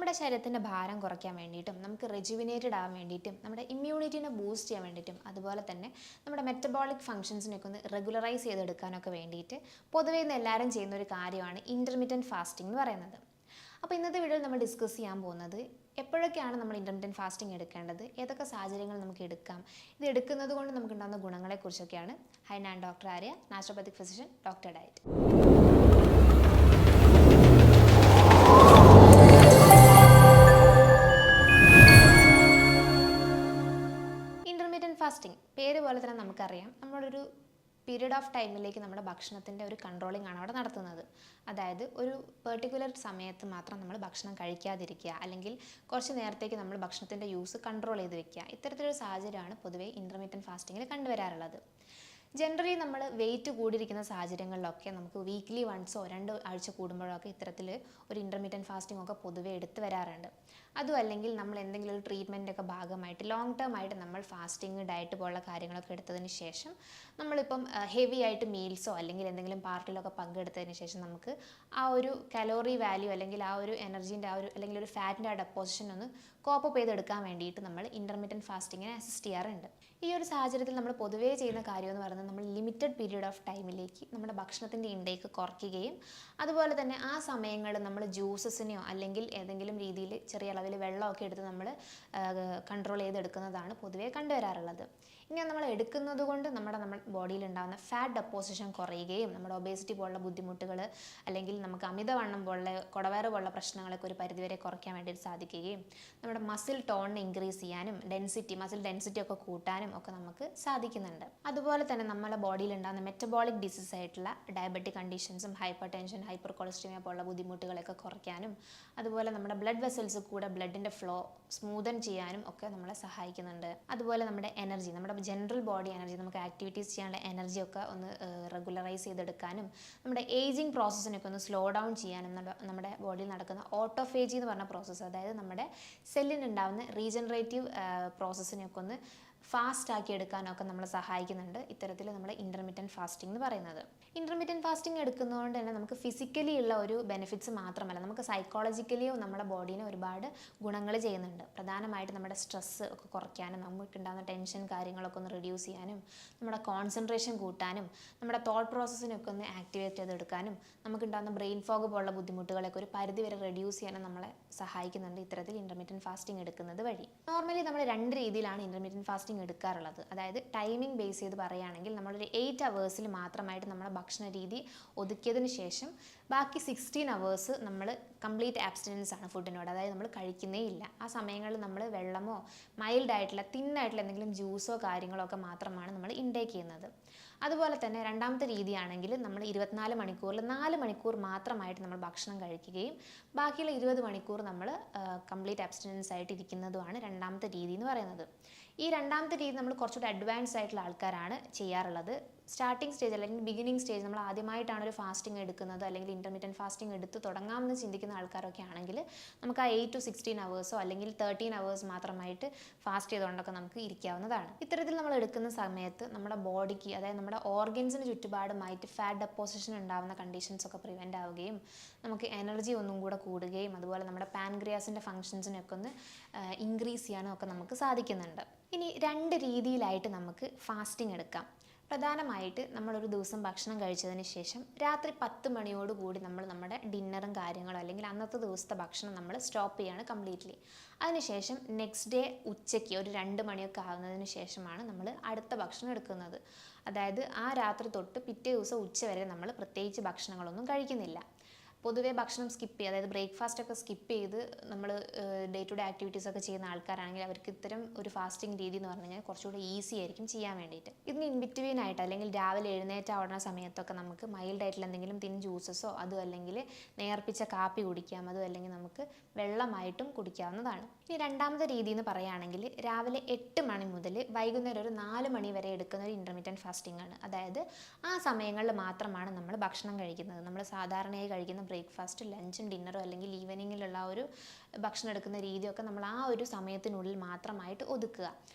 നമ്മുടെ ശരീരത്തിൻ്റെ ഭാരം കുറയ്ക്കാൻ വേണ്ടിയിട്ടും നമുക്ക് റെജുവിനേറ്റഡ് ആവാൻ വേണ്ടിയിട്ടും നമ്മുടെ ഇമ്മ്യൂണിറ്റീനെ ബൂസ്റ്റ് ചെയ്യാൻ വേണ്ടിയിട്ടും അതുപോലെ തന്നെ നമ്മുടെ മെറ്റബോളിക് ഫംഗ്ഷൻസിനൊക്കെ ഒന്ന് റെഗുലറൈസ് ചെയ്തെടുക്കാനൊക്കെ വേണ്ടിയിട്ട് പൊതുവേ ഇന്ന് എല്ലാവരും ചെയ്യുന്ന ഒരു കാര്യമാണ് ഇൻ്റർമീഡിയൻറ്റ് ഫാസ്റ്റിംഗ് എന്ന് പറയുന്നത്. അപ്പോൾ ഇന്നത്തെ വീഡിയോയിൽ നമ്മൾ ഡിസ്കസ് ചെയ്യാൻ പോകുന്നത് എപ്പോഴൊക്കെയാണ് നമ്മൾ ഇൻ്റർമീഡിയൻറ്റ് ഫാസ്റ്റിംഗ് എടുക്കേണ്ടത്, ഏതൊക്കെ സാഹചര്യങ്ങൾ നമുക്ക് എടുക്കാം, ഇത് എടുക്കുന്നത് കൊണ്ട് നമുക്കുണ്ടാകുന്ന ഗുണങ്ങളെക്കുറിച്ചൊക്കെയാണ്. ഹൈ, ഞാൻ doctor Arya, നാച്ചുറോപ്പത്തിക് physician, doctor diet. Intermittent fasting പേര് പോലെ തന്നെ നമുക്കറിയാം, നമ്മളൊരു പീരീഡ് ഓഫ് ടൈമിലേക്ക് നമ്മുടെ ഭക്ഷണത്തിൻ്റെ ഒരു കൺട്രോളിംഗ് ആണ് അവിടെ നടത്തുന്നത്. അതായത് ഒരു പെർട്ടിക്കുലർ സമയത്ത് മാത്രം നമ്മൾ ഭക്ഷണം കഴിക്കാതിരിക്കുക, അല്ലെങ്കിൽ കുറച്ച് നേരത്തേക്ക് നമ്മൾ ഭക്ഷണത്തിൻ്റെ യൂസ് കൺട്രോൾ ചെയ്ത് വെക്കുക. ഇത്തരത്തിലൊരു സാഹചര്യമാണ് പൊതുവേ ഇൻ്റർമീഡിയൻറ്റ് ഫാസ്റ്റിങ്ങിൽ കണ്ടുവരാറുള്ളത്. ജനറലി നമ്മൾ വെയിറ്റ് കൂടിയിരിക്കുന്ന സാഹചര്യങ്ങളിലൊക്കെ നമുക്ക് വീക്ക്ലി വൺസോ 2 ആഴ്ച കൂടുമ്പോഴൊക്കെ ഇത്തരത്തിൽ ഒരു ഇൻ്റർമീഡിയൻറ്റ് ഫാസ്റ്റിംഗ് ഒക്കെ പൊതുവേ എടുത്തു വരാറുണ്ട്. അതും അല്ലെങ്കിൽ നമ്മൾ എന്തെങ്കിലും ഒരു ട്രീറ്റ്മെൻ്റ് ഒക്കെ ഭാഗമായിട്ട് ലോങ് ടേം ആയിട്ട് നമ്മൾ ഫാസ്റ്റിംഗ് ഡയറ്റ് പോലുള്ള കാര്യങ്ങളൊക്കെ എടുത്തതിന് ശേഷം നമ്മളിപ്പം ഹെവി ആയിട്ട് മീൽസോ അല്ലെങ്കിൽ എന്തെങ്കിലും പാർട്ടിയിലൊക്കെ പങ്കെടുത്തതിന് ശേഷം നമുക്ക് ആ ഒരു കലോറി വാല്യൂ അല്ലെങ്കിൽ ആ ഒരു എനർജീൻ്റെ ആ ഒരു അല്ലെങ്കിൽ ഒരു ഫാറ്റിൻ്റെ ആ ഡെപ്പോസിഷൻ ഒന്ന് കോപ്പപ്പ് ചെയ്തെടുക്കാൻ വേണ്ടിയിട്ട് നമ്മൾ ഇൻ്റർമീഡിയൻറ്റ് ഫാസ്റ്റിങ്ങിനെ അസിസ്റ്റ് ചെയ്യാറുണ്ട്. ഈ ഒരു സാഹചര്യത്തിൽ നമ്മൾ പൊതുവേ ചെയ്യുന്ന കാര്യം എന്ന് പറയുന്നത് നമ്മൾ ലിമിറ്റഡ് പീരീഡ് ഓഫ് ടൈമിലേക്ക് നമ്മുടെ ഭക്ഷണത്തിൻ്റെ ഇൻടേക്ക് കുറയ്ക്കുകയും അതുപോലെ തന്നെ ആ സമയങ്ങളിൽ നമ്മൾ ജ്യൂസസിനെയോ അല്ലെങ്കിൽ ഏതെങ്കിലും രീതിയിൽ ചെറിയ അളവിൽ വെള്ളമൊക്കെ എടുത്ത് നമ്മൾ കൺട്രോൾ ചെയ്തെടുക്കുന്നതാണ് പൊതുവേ കണ്ടുവരാറുള്ളത്. ഇനി നമ്മൾ എടുക്കുന്നത് കൊണ്ട് നമ്മുടെ ബോഡിയിൽ ഉണ്ടാകുന്ന ഫാറ്റ് ഡെപ്പോസിഷൻ കുറയുകയും നമ്മുടെ ഒബേസിറ്റി പോലുള്ള ബുദ്ധിമുട്ടുകൾ അല്ലെങ്കിൽ നമുക്ക് അമിതവണ്ണം പോലുള്ള കുടവയറ് പോലുള്ള പ്രശ്നങ്ങളൊക്കെ ഒരു പരിധിവരെ കുറയ്ക്കാൻ വേണ്ടിയിട്ട് സാധിക്കുകയും നമ്മുടെ മസിൽ ടോണിനെ ഇൻക്രീസ് ചെയ്യാനും മസിൽ ഡെൻസിറ്റി ഒക്കെ കൂട്ടാനും ഒക്കെ നമുക്ക് സാധിക്കുന്നുണ്ട്. അതുപോലെ തന്നെ നമ്മുടെ ബോഡിയിൽ ഉണ്ടാകുന്ന മെറ്റബോളിക് ഡിസീസ് ആയിട്ടുള്ള ഡയബറ്റിക് കണ്ടീഷൻസും ഹൈപ്പർ ടെൻഷൻ, ഹൈപ്പർ കൊളസ്ട്രീമിയ പോലുള്ള ബുദ്ധിമുട്ടുകളൊക്കെ കുറയ്ക്കാനും അതുപോലെ നമ്മുടെ ബ്ലഡ് വെസൽസ് കൂടെ ബ്ലഡിൻ്റെ ഫ്ലോ സ്മൂതൻ ചെയ്യാനും ഒക്കെ നമ്മളെ സഹായിക്കുന്നുണ്ട്. അതുപോലെ നമ്മുടെ എനർജി, നമ്മുടെ ജനറൽ ബോഡി എനർജി, നമുക്ക് ആക്ടിവിറ്റീസ് ചെയ്യാനുള്ള എനർജിയൊക്കെ ഒന്ന് റെഗുലറൈസ് ചെയ്തെടുക്കാനും നമ്മുടെ ഏജിങ് പ്രോസസ്സിനൊക്കെ ഒന്ന് സ്ലോ ഡൗൺ ചെയ്യാനും നമ്മുടെ ബോഡിയിൽ നടക്കുന്ന ഓട്ടോഫേജി എന്ന് പറഞ്ഞ പ്രോസസ്സ്, അതായത് നമ്മുടെ സെല്ലിനുണ്ടാവുന്ന റീജനറേറ്റീവ് പ്രോസസ്സിനെയൊക്കെ ഒന്ന് ഫാസ്റ്റ് ആക്കി എടുക്കാനൊക്കെ നമ്മളെ സഹായിക്കുന്നുണ്ട് ഇത്തരത്തിൽ നമ്മുടെ ഇൻ്റർമീഡിയൻറ്റ് ഫാസ്റ്റിംഗ് എന്ന് പറയുന്നത്. ഇൻ്റർമീഡിയൻറ്റ് ഫാസ്റ്റിംഗ് എടുക്കുന്നതുകൊണ്ട് തന്നെ നമുക്ക് ഫിസിക്കലി ഉള്ള ഒരു ബെനിഫിറ്റ്സ് മാത്രമല്ല, നമുക്ക് സൈക്കോളജിക്കലിയും നമ്മുടെ ബോഡീനെ ഒരുപാട് ഗുണങ്ങൾ ചെയ്യുന്നുണ്ട്. പ്രധാനമായിട്ട് നമ്മുടെ സ്ട്രെസ്സ് ഒക്കെ കുറയ്ക്കാനും നമുക്കുണ്ടാകുന്ന ടെൻഷൻ കാര്യങ്ങളൊക്കെ ഒന്ന് റിഡ്യൂസ് ചെയ്യാനും നമ്മുടെ കോൺസെൻട്രേഷൻ കൂട്ടാനും നമ്മുടെ തോട്ട് പ്രോസസ്സിനൊക്കെ ഒന്ന് ആക്ടിവേറ്റ് ചെയ്തെടുക്കാനും നമുക്കുണ്ടാകുന്ന ബ്രെയിൻ ഫോഗ് പോലുള്ള ബുദ്ധിമുട്ടുകളൊക്കെ ഒരു പരിധി വരെ റിഡ്യൂസ് ചെയ്യാനും നമ്മളെ സഹായിക്കുന്നുണ്ട് ഇത്തരത്തിൽ ഇൻ്റർമീഡിയൻറ്റ് ഫാസ്റ്റിംഗ് എടുക്കുന്നത് വഴി. നോർമലി നമ്മൾ 2 രീതിയിലാണ് ഇൻ്റർമീഡിയൻറ്റ് ഫാസ്റ്റിംഗ് എടുക്കാറുള്ളത്. അതായത് ടൈമിംഗ് ബേസ് ചെയ്ത് പറയുകയാണെങ്കിൽ നമ്മളൊരു 8 അവേഴ്സിൽ മാത്രമായിട്ട് നമ്മുടെ ഭക്ഷണ രീതി ഒതുക്കിയതിന് ശേഷം ബാക്കി 16 അവേഴ്സ് നമ്മൾ കംപ്ലീറ്റ് ആബ്സ്റ്റിനൻസ് ആണ് ഫുഡിനോട്, അതായത് നമ്മൾ കഴിക്കുന്നേ ഇല്ല. ആ സമയങ്ങളിൽ നമ്മൾ വെള്ളമോ മൈൽഡ് ആയിട്ടുള്ള തിന്നായിട്ടുള്ള എന്തെങ്കിലും ജ്യൂസോ കാര്യങ്ങളോ ഒക്കെ മാത്രമാണ് നമ്മൾ ഇൻടേക്ക് ചെയ്യുന്നത്. അതുപോലെ തന്നെ രണ്ടാമത്തെ രീതിയാണെങ്കിൽ നമ്മൾ 24 മണിക്കൂറിൽ 4 മണിക്കൂർ മാത്രമായിട്ട് നമ്മൾ ഭക്ഷണം കഴിക്കുകയും ബാക്കിയുള്ള 20 മണിക്കൂർ നമ്മൾ കംപ്ലീറ്റ് ആബ്സ്റ്റിനൻസ് ആയിട്ട് ഇരിക്കുന്നതുമാണ് രണ്ടാമത്തെ രീതി എന്ന് പറയുന്നത്. ഈ രണ്ടാമത്തെ രീതി നമ്മൾ കുറച്ചുകൂടി അഡ്വാൻസ്ഡ് ആയിട്ടുള്ള ആൾക്കാരാണ് ചെയ്യാറുള്ളത്. സ്റ്റാർട്ടിംഗ് സ്റ്റേജ് അല്ലെങ്കിൽ ബിഗിനിങ് സ്റ്റേജ് നമ്മൾ ആദ്യമായിട്ടാണ് ഒരു ഫാസ്റ്റിംഗ് എടുക്കുന്നത് അല്ലെങ്കിൽ ഇൻ്റർമീഡിയൻറ്റ് ഫാസ്റ്റിംഗ് എടുത്ത് തുടങ്ങാമെന്ന് ചിന്തിക്കുന്ന ആൾക്കാരൊക്കെ ആണെങ്കിൽ നമുക്ക് ആ 8 to 16 അവേഴ്സോ അല്ലെങ്കിൽ 13 അവേഴ്സ് മാത്രമായിട്ട് ഫാസ്റ്റ് ചെയ്തുകൊണ്ടൊക്കെ നമുക്ക് ഇരിക്കാവുന്നതാണ്. ഇത്തരത്തിൽ നമ്മൾ എടുക്കുന്ന സമയത്ത് നമ്മുടെ ബോഡിക്ക്, അതായത് നമ്മുടെ ഓർഗൻസിന് ചുറ്റുപാടുമായിട്ട് ഫാറ്റ് ഡെപ്പോസിഷൻ ഉണ്ടാകുന്ന കണ്ടീഷൻസ് ഒക്കെ പ്രിവെൻ്റ് ആവുകയും നമുക്ക് എനർജി ഒന്നും കൂടെ കൂടുകയും അതുപോലെ നമ്മുടെ പാൻക്രിയാസിൻ്റെ ഫംഗ്ഷൻസിനൊക്കെ ഒന്ന് ഇൻക്രീസ് ചെയ്യാനും ഒക്കെ നമുക്ക് സാധിക്കുന്നുണ്ട്. ഇനി 2 രീതിയിലായിട്ട് നമുക്ക് ഫാസ്റ്റിംഗ് എടുക്കാം. പ്രധാനമായിട്ട് നമ്മളൊരു ദിവസം ഭക്ഷണം കഴിച്ചതിന് ശേഷം രാത്രി 10 മണിയോടുകൂടി നമ്മൾ നമ്മുടെ ഡിന്നറും കാര്യങ്ങളും അല്ലെങ്കിൽ അന്നത്തെ ദിവസത്തെ ഭക്ഷണം നമ്മൾ സ്റ്റോപ്പ് ചെയ്യാണ് കംപ്ലീറ്റ്ലി. അതിനുശേഷം നെക്സ്റ്റ് ഡേ ഉച്ചയ്ക്ക് ഒരു 2 മണിയൊക്കെ ആകുന്നതിന് ശേഷമാണ് നമ്മൾ അടുത്ത ഭക്ഷണം എടുക്കുന്നത്. അതായത് ആ രാത്രി തൊട്ട് പിറ്റേ ദിവസം ഉച്ച വരെ നമ്മൾ പ്രത്യേകിച്ച് ഭക്ഷണങ്ങളൊന്നും കഴിക്കുന്നില്ല. പൊതുവേ ഭക്ഷണം സ്കിപ്പ് ചെയ്യുക, അതായത് ബ്രേക്ക്ഫാസ്റ്റ് ഒക്കെ സ്കിപ്പ് ചെയ്ത് നമ്മൾ ഡേ ടു ഡേ ആക്ടിവിറ്റീസ് ഒക്കെ ചെയ്യുന്ന ആൾക്കാരാണെങ്കിൽ അവർക്ക് ഇത്തരം ഒരു ഫാസ്റ്റിംഗ് രീതി എന്ന് പറഞ്ഞു കഴിഞ്ഞാൽ കുറച്ചുകൂടി ഈസി ആയിരിക്കും ചെയ്യാൻ വേണ്ടിയിട്ട്. ഇതിന് ഇൻ ബിറ്റ്വീൻ ആയിട്ട് അല്ലെങ്കിൽ രാവിലെ എഴുന്നേറ്റ ഉടനെ സമയത്തൊക്കെ നമുക്ക് മൈൽഡ് ആയിട്ടുള്ള എന്തെങ്കിലും തിൻ ജ്യൂസസോ അതും അല്ലെങ്കിൽ നേർപ്പിച്ച കാപ്പി കുടിക്കാം, അതും അല്ലെങ്കിൽ നമുക്ക് വെള്ളമായിട്ടും കുടിക്കാവുന്നതാണ്. ഇനി രണ്ടാമത്തെ രീതി എന്ന് പറയുകയാണെങ്കിൽ രാവിലെ 8 മണി മുതൽ വൈകുന്നേരം ഒരു 4 മണി വരെ എടുക്കുന്ന ഒരു ഇൻ്റർമീഡിയൻറ്റ് ഫാസ്റ്റിംഗ് ആണ്. അതായത് ആ സമയങ്ങളിൽ മാത്രമാണ് നമ്മൾ ഭക്ഷണം കഴിക്കുന്നത്. നമ്മൾ സാധാരണയായി കഴിക്കുന്ന ബ്രേക്ക്ഫാസ്റ്റ്, ലഞ്ചും ഡിന്നറും അല്ലെങ്കിൽ ഈവനിങ്ങിലുള്ള ആ ഒരു ഭക്ഷണം എടുക്കുന്ന രീതിയൊക്കെ നമ്മൾ ആ ഒരു സമയത്തിനുള്ളിൽ മാത്രമായിട്ട് ഒതുക്കുക.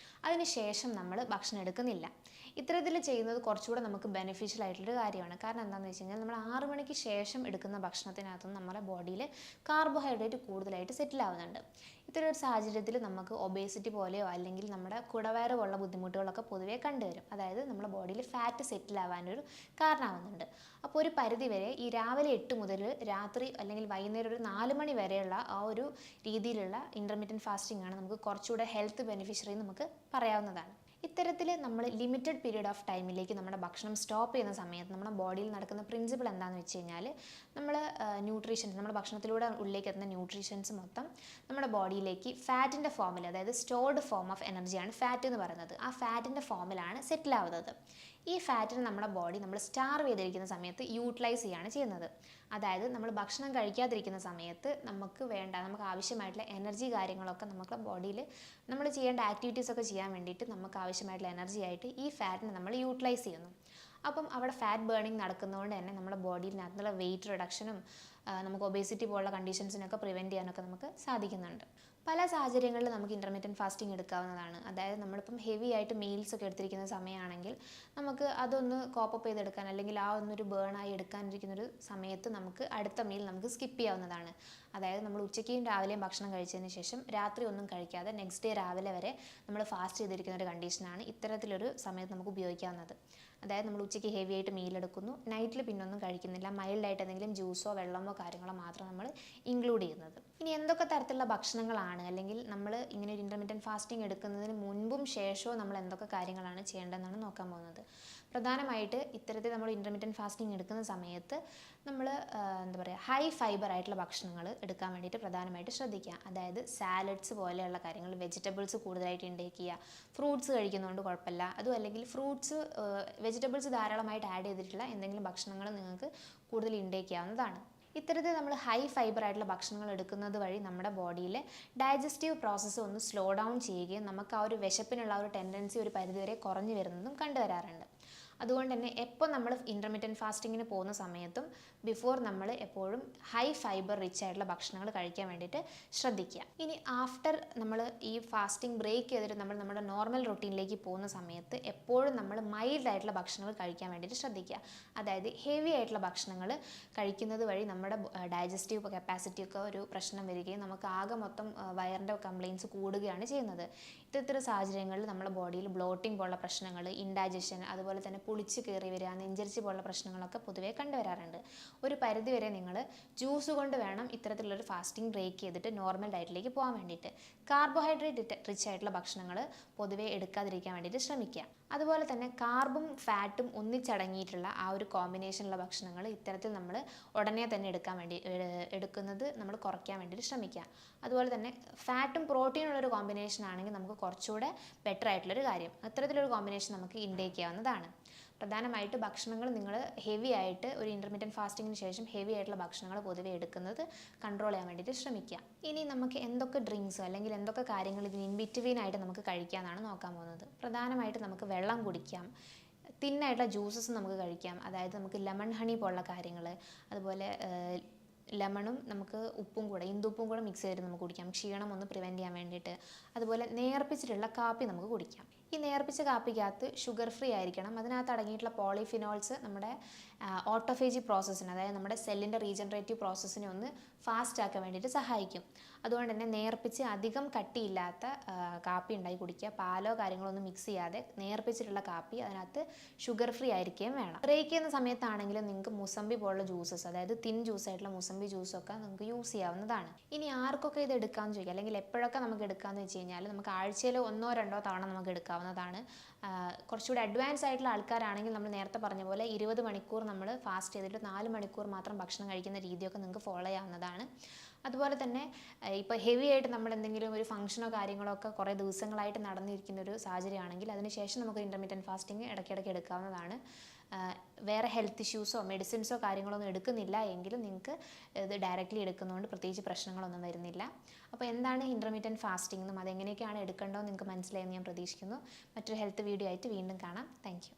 അതിനുശേഷം നമ്മൾ ഭക്ഷണം എടുക്കുന്നില്ല. ഇത്തരത്തിൽ ചെയ്യുന്നത് കുറച്ചുകൂടെ നമുക്ക് ബെനിഫിഷ്യൽ ആയിട്ടുള്ളൊരു കാര്യമാണ്. കാരണം എന്താണെന്ന് വെച്ച് കഴിഞ്ഞാൽ നമ്മൾ 6 മണിക്ക് ശേഷം എടുക്കുന്ന ഭക്ഷണത്തിനകത്തും നമ്മുടെ ബോഡിയിൽ കാർബോഹൈഡ്രേറ്റ് കൂടുതലായിട്ട് സെറ്റിൽ ആവുന്നുണ്ട്. ഇത്തരം ഒരു സാഹചര്യത്തിൽ നമുക്ക് ഒബേസിറ്റി പോലെയോ അല്ലെങ്കിൽ നമ്മുടെ കുടവയറ് പോലുള്ള ബുദ്ധിമുട്ടുകളൊക്കെ പൊതുവേ കണ്ടുവരും. അതായത് നമ്മുടെ ബോഡിയിൽ ഫാറ്റ് സെറ്റിൽ ആവാനൊരു കാരണമാവുന്നുണ്ട്. അപ്പോൾ ഒരു പരിധിവരെ ഈ രാവിലെ 8 മുതൽ രാത്രി അല്ലെങ്കിൽ വൈകുന്നേരം ഒരു 4 മണി വരെയുള്ള ആ ഒരു രീതിയിലുള്ള ഇൻ്റർമീഡിയറ്റ് ഫാസ്റ്റിംഗ് ആണ് നമുക്ക് കുറച്ചുകൂടെ ഹെൽത്ത് ബെനിഫിഷ്യറി നമുക്ക് പറയാവുന്നതാണ്. ഇത്തരത്തിൽ നമ്മൾ ലിമിറ്റഡ് പീരീഡ് ഓഫ് ടൈമിലേക്ക് നമ്മുടെ ഭക്ഷണം സ്റ്റോപ്പ് ചെയ്യുന്ന സമയത്ത് നമ്മുടെ ബോഡിയിൽ നടക്കുന്ന പ്രിൻസിപ്പിൾ എന്താണെന്ന് വെച്ച് കഴിഞ്ഞാൽ നമ്മൾ ന്യൂട്രീഷൻസ് നമ്മുടെ ഭക്ഷണത്തിലൂടെ ഉള്ളിലേക്ക് എത്തുന്ന ന്യൂട്രീഷൻസ് മൊത്തം നമ്മുടെ ബോഡിയിലേക്ക് ഫാറ്റിൻ്റെ ഫോമിൽ, അതായത് സ്റ്റോർഡ് ഫോം ഓഫ് എനർജിയാണ് ഫാറ്റ് എന്ന് പറയുന്നത്, ആ ഫാറ്റിൻ്റെ ഫോമിലാണ് സെറ്റിൽ ആവുന്നത്. ഈ ഫാറ്റിന് നമ്മുടെ ബോഡി നമ്മൾ സ്റ്റാർവ് ചെയ്തിരിക്കുന്ന സമയത്ത് യൂട്ടിലൈസ് ചെയ്യുകയാണ് ചെയ്യുന്നത്. അതായത് നമ്മൾ ഭക്ഷണം കഴിക്കാതിരിക്കുന്ന സമയത്ത് നമുക്ക് ആവശ്യമായിട്ടുള്ള എനർജി കാര്യങ്ങളൊക്കെ നമ്മുടെ ബോഡിയിൽ നമ്മൾ ചെയ്യേണ്ട ആക്ടിവിറ്റീസൊക്കെ ചെയ്യാൻ വേണ്ടിയിട്ട് നമുക്ക് ആവശ്യമായിട്ടുള്ള എനർജി ആയിട്ട് ഈ ഫാറ്റിനെ നമ്മൾ യൂട്ടിലൈസ് ചെയ്യുന്നു. അപ്പം അവിടെ ഫാറ്റ് ബേണിംഗ് നടക്കുന്നതുകൊണ്ട് തന്നെ നമ്മുടെ ബോഡിയിനകത്തുള്ള വെയിറ്റ് റിഡക്ഷനും നമുക്ക് ഒബേസിറ്റി പോലുള്ള കണ്ടീഷൻസിനൊക്കെ പ്രിവെൻറ്റ് ചെയ്യാനൊക്കെ നമുക്ക് സാധിക്കുന്നുണ്ട്. പല സാഹചര്യങ്ങളിൽ നമുക്ക് ഇൻ്റർമീഡിയറ്റ് ഫാസ്റ്റിംഗ് എടുക്കാവുന്നതാണ്. അതായത് നമ്മളിപ്പം ഹെവി ആയിട്ട് മീൽസ് ഒക്കെ എടുത്തിരിക്കുന്ന സമയമാണെങ്കിൽ നമുക്ക് അതൊന്ന് കോപ്പപ്പ് ചെയ്തെടുക്കാൻ അല്ലെങ്കിൽ ആ ഒന്നൊരു ബേണായി എടുക്കാനിരിക്കുന്നൊരു സമയത്ത് നമുക്ക് അടുത്ത മീൽ നമുക്ക് സ്കിപ്പ് ചെയ്യാവുന്നതാണ്. അതായത് നമ്മൾ ഉച്ചയ്ക്കും രാവിലെയും ഭക്ഷണം കഴിച്ചതിന് ശേഷം രാത്രി ഒന്നും കഴിക്കാതെ നെക്സ്റ്റ് ഡേ രാവിലെ വരെ നമ്മൾ ഫാസ്റ്റ് ചെയ്തിരിക്കുന്ന ഒരു കണ്ടീഷനാണ് ഇത്തരത്തിലൊരു സമയത്ത് നമുക്ക് ഉപയോഗിക്കാവുന്നത്. അതായത് നമ്മൾ ഉച്ചയ്ക്ക് ഹെവി ആയിട്ട് മീൽ എടുക്കുന്നു, നൈറ്റിൽ പിന്നൊന്നും കഴിക്കുന്നില്ല, മൈൽഡായിട്ട് എന്തെങ്കിലും ജ്യൂസോ വെള്ളമോ കാര്യങ്ങളോ മാത്രം നമ്മൾ ഇൻക്ലൂഡ് ചെയ്യുന്നത്. ഇനി എന്തൊക്കെ തരത്തിലുള്ള ഭക്ഷണങ്ങളാണ് അല്ലെങ്കിൽ നമ്മൾ ഇങ്ങനെ ഒരു ഇൻ്റർമീഡിയറ്റ് ഫാസ്റ്റിംഗ് എടുക്കുന്നതിന് മുൻപും ശേഷവും നമ്മൾ എന്തൊക്കെ കാര്യങ്ങളാണ് ചെയ്യേണ്ടതെന്നാണ് നോക്കാൻ പോകുന്നത്. പ്രധാനമായിട്ട് ഇത്തരത്തിൽ നമ്മൾ ഇൻ്റർമീഡിയറ്റ് ഫാസ്റ്റിംഗ് എടുക്കുന്ന സമയത്ത് നമ്മൾ ഹൈ ഫൈബർ ആയിട്ടുള്ള ഭക്ഷണങ്ങൾ എടുക്കാൻ വേണ്ടിയിട്ട് പ്രധാനമായിട്ട് ശ്രദ്ധിക്കുക. അതായത് സാലഡ്സ് പോലെയുള്ള കാര്യങ്ങൾ, വെജിറ്റബിൾസ് കൂടുതലായിട്ട് ഇൻടേക്ക് ചെയ്യുക. ഫ്രൂട്ട്സ് കഴിക്കുന്നതുകൊണ്ട് കുഴപ്പമില്ല. അതും അല്ലെങ്കിൽ വെജിറ്റബിൾസ് ധാരാളമായിട്ട് ആഡ് ചെയ്തിട്ടുള്ള എന്തെങ്കിലും ഭക്ഷണങ്ങൾ നിങ്ങൾക്ക് കൂടുതൽ ഇൻടേക്ക് ചെയ്യാവുന്നതാണ്. ഇത്തരത്തിൽ നമ്മൾ ഹൈ ഫൈബർ ആയിട്ടുള്ള ഭക്ഷണങ്ങൾ എടുക്കുന്നത് വഴി നമ്മുടെ ബോഡിയിലെ ഡൈജസ്റ്റീവ് പ്രോസസ്സ് ഒന്ന് സ്ലോ ഡൗൺ ചെയ്യുകയും നമുക്ക് ആ ഒരു വിശപ്പിനുള്ള ഒരു ടെൻഡൻസി ഒരു പരിധിവരെ കുറഞ്ഞു വരുന്നതും കണ്ടുവരാറുണ്ട്. അതുകൊണ്ട് തന്നെ എപ്പോൾ നമ്മൾ ഇൻ്റർമീഡിയറ്റ് ഫാസ്റ്റിങ്ങിന് പോകുന്ന സമയത്തും ബിഫോർ നമ്മൾ എപ്പോഴും ഹൈ ഫൈബർ റിച്ച് ആയിട്ടുള്ള ഭക്ഷണങ്ങൾ കഴിക്കാൻ വേണ്ടിയിട്ട് ശ്രദ്ധിക്കുക. ഇനി ആഫ്റ്റർ നമ്മൾ ഈ ഫാസ്റ്റിംഗ് ബ്രേക്ക് ചെയ്തിട്ട് നമ്മൾ നമ്മുടെ നോർമൽ റൊട്ടീനിലേക്ക് പോകുന്ന സമയത്ത് എപ്പോഴും നമ്മൾ മൈൽഡ് ആയിട്ടുള്ള ഭക്ഷണങ്ങൾ കഴിക്കാൻ വേണ്ടിയിട്ട് ശ്രദ്ധിക്കുക. അതായത് ഹെവി ആയിട്ടുള്ള ഭക്ഷണങ്ങൾ കഴിക്കുന്നത് വഴി നമ്മുടെ ഡൈജസ്റ്റീവ് കപ്പാസിറ്റി ഒക്കെ ഒരു പ്രശ്നം വരികയും നമുക്ക് ആകെ മൊത്തം വയറിൻ്റെ കംപ്ലയിൻറ്റ്സ് കൂടുകയാണ് ചെയ്യുന്നത്. ഇത്തരത്തിലുള്ള സാഹചര്യങ്ങളിൽ നമ്മുടെ ബോഡിയിൽ ബ്ലോട്ടിംഗ് പോലുള്ള പ്രശ്നങ്ങൾ, ഇൻഡൈജഷൻ, അതുപോലെ തന്നെ പുളിച്ച് കയറി വരിക, നെഞ്ചരിച്ച് പോലുള്ള പ്രശ്നങ്ങളൊക്കെ പൊതുവേ കണ്ടുവരാറുണ്ട്. ഒരു പരിധിവരെ നിങ്ങൾ ജ്യൂസ് കൊണ്ട് വേണം ഇത്തരത്തിലുള്ളൊരു ഫാസ്റ്റിംഗ് ബ്രേക്ക് ചെയ്തിട്ട് നോർമൽ ഡയറ്റിലേക്ക് പോകാൻ വേണ്ടിയിട്ട്. കാർബോഹൈഡ്രേറ്റ് റിച്ച് ആയിട്ടുള്ള ഭക്ഷണങ്ങൾ പൊതുവേ എടുക്കാതിരിക്കാൻ വേണ്ടിയിട്ട് ശ്രമിക്കുക. അതുപോലെ തന്നെ കാർബും ഫാറ്റും ഒന്നിച്ചടങ്ങിയിട്ടുള്ള ആ ഒരു കോമ്പിനേഷനുള്ള ഭക്ഷണങ്ങൾ ഇത്തരത്തിൽ നമ്മൾ ഉടനെ തന്നെ എടുക്കുന്നത് നമ്മൾ കുറയ്ക്കാൻ വേണ്ടിയിട്ട് ശ്രമിക്കുക. അതുപോലെ തന്നെ ഫാറ്റും പ്രോട്ടീനുള്ളൊരു കോമ്പിനേഷൻ ആണെങ്കിൽ നമുക്ക് കുറച്ചുകൂടെ ബെറ്റർ ആയിട്ടുള്ളൊരു കാര്യം. അത്തരത്തിലൊരു കോമ്പിനേഷൻ നമുക്ക് ഇൻടേക്ക് ചെയ്യാവുന്നതാണ്. പ്രധാനമായിട്ട് ഭക്ഷണങ്ങൾ നിങ്ങൾ ഹെവി ആയിട്ട് ഒരു ഇൻ്റർമീഡിയറ്റ് ഫാസ്റ്റിങ്ങിന് ശേഷം ഹെവി ആയിട്ടുള്ള ഭക്ഷണങ്ങൾ പൊതുവെ എടുക്കുന്നത് കൺട്രോൾ ചെയ്യാൻ വേണ്ടിയിട്ട് ശ്രമിക്കുക. ഇനി നമുക്ക് എന്തൊക്കെ ഡ്രിങ്ക്സ് അല്ലെങ്കിൽ എന്തൊക്കെ കാര്യങ്ങൾ ഇതിന് ഇൻ ബിറ്റ്വീൻ ആയിട്ട് നമുക്ക് കഴിക്കാമെന്നാണ് നോക്കാൻ പോകുന്നത്. പ്രധാനമായിട്ട് നമുക്ക് വെള്ളം കുടിക്കാം, തിന്നായിട്ടുള്ള ജ്യൂസസ് നമുക്ക് കഴിക്കാം. അതായത് നമുക്ക് ലെമൺ ഹണി പോലുള്ള കാര്യങ്ങൾ, അതുപോലെ ലെമണും നമുക്ക് ഇന്ദുപ്പും കൂടെ മിക്സ് ചെയ്തിട്ട് നമുക്ക് കുടിക്കാം, ക്ഷീണം ഒന്ന് പ്രിവെൻറ്റ് ചെയ്യാൻ വേണ്ടിയിട്ട്. അതുപോലെ നേർപ്പിച്ചിട്ടുള്ള കാപ്പി നമുക്ക് കുടിക്കാം. ഈ നേർപ്പിച്ച കാപ്പിക്കകത്ത് ഷുഗർ ഫ്രീ ആയിരിക്കണം. അതിനകത്ത് അടങ്ങിയിട്ടുള്ള പോളിഫിനോൾസ് നമ്മുടെ ഓട്ടോഫേജി പ്രോസസ്സിന്, അതായത് നമ്മുടെ സെല്ലിൻ്റെ റീജനറേറ്റീവ് പ്രോസസ്സിനെ ഒന്ന് ഫാസ്റ്റ് ആക്കാൻ വേണ്ടിയിട്ട് സഹായിക്കും. അതുകൊണ്ട് തന്നെ നേർപ്പിച്ച് അധികം കട്ടിയില്ലാത്ത കാപ്പി ഉണ്ടാക്കി കുടിക്കുക. പാലോ കാര്യങ്ങളോ ഒന്നും മിക്സ് ചെയ്യാതെ നേർപ്പിച്ചിട്ടുള്ള കാപ്പി, അതിനകത്ത് ഷുഗർ ഫ്രീ ആയിരിക്കുകയും വേണം. ബ്രേക്ക് ചെയ്യുന്ന സമയത്താണെങ്കിലും നിങ്ങൾക്ക് മുസമ്പി പോലുള്ള ജ്യൂസസ്, അതായത് തിൻ ജ്യൂസ് ആയിട്ടുള്ള മുസമ്പി ജ്യൂസൊക്കെ നിങ്ങൾക്ക് യൂസ് ചെയ്യാവുന്നതാണ്. ഇനി ആർക്കൊക്കെ ഇത് എടുക്കാമെന്ന് ചോദിക്കുക, അല്ലെങ്കിൽ എപ്പോഴൊക്കെ നമുക്ക് എടുക്കാമെന്ന് വെച്ച് കഴിഞ്ഞാൽ നമുക്ക് ആഴ്ചയിൽ 1-2 തവണ നമുക്ക് എടുക്കാവുന്നതാണ്. കുറച്ചുകൂടി അഡ്വാൻസ് ആയിട്ടുള്ള ആൾക്കാരാണെങ്കിൽ നമ്മൾ നേരത്തെ പറഞ്ഞ പോലെ 20 മണിക്കൂർ നമ്മൾ ഫാസ്റ്റ് ചെയ്തിട്ട് 4 മണിക്കൂർ മാത്രം ഭക്ഷണം കഴിക്കുന്ന രീതിയൊക്കെ നിങ്ങൾക്ക് ഫോളോ ചെയ്യാവുന്നതാണ്. അതുപോലെ തന്നെ ഇപ്പോൾ ഹെവി ആയിട്ട് നമ്മൾ എന്തെങ്കിലും ഒരു ഫംഗ്ഷനോ കാര്യങ്ങളോ ഒക്കെ കുറേ ദിവസങ്ങളായിട്ട് നടന്നിരിക്കുന്ന ഒരു സാഹചര്യമാണെങ്കിൽ അതിനുശേഷം നമുക്ക് ഇൻ്റർമീഡിയറ്റ് ഫാസ്റ്റിംഗ് ഇടയ്ക്കിടയ്ക്ക് എടുക്കാവുന്നതാണ്. വേറെ ഹെൽത്ത് ഇഷ്യൂസോ മെഡിസിൻസോ കാര്യങ്ങളൊന്നും എടുക്കുന്നില്ല എങ്കിലും നിങ്ങൾക്ക് ഇത് ഡയറക്റ്റ്ലി എടുക്കുന്നതുകൊണ്ട് പ്രത്യേകിച്ച് പ്രശ്നങ്ങളൊന്നും വരുന്നില്ല. അപ്പോൾ എന്താണ് ഇൻ്റർമീഡിയറ്റ് ഫാസ്റ്റിംഗ് എന്നും അതെങ്ങനെയൊക്കെയാണ് എടുക്കേണ്ടതെന്ന് നിങ്ങൾക്ക് മനസ്സിലായെന്ന് ഞാൻ പ്രതീക്ഷിക്കുന്നു. മറ്റൊരു ഹെൽത്ത് വീഡിയോ ആയിട്ട് വീണ്ടും കാണാം. Thank you.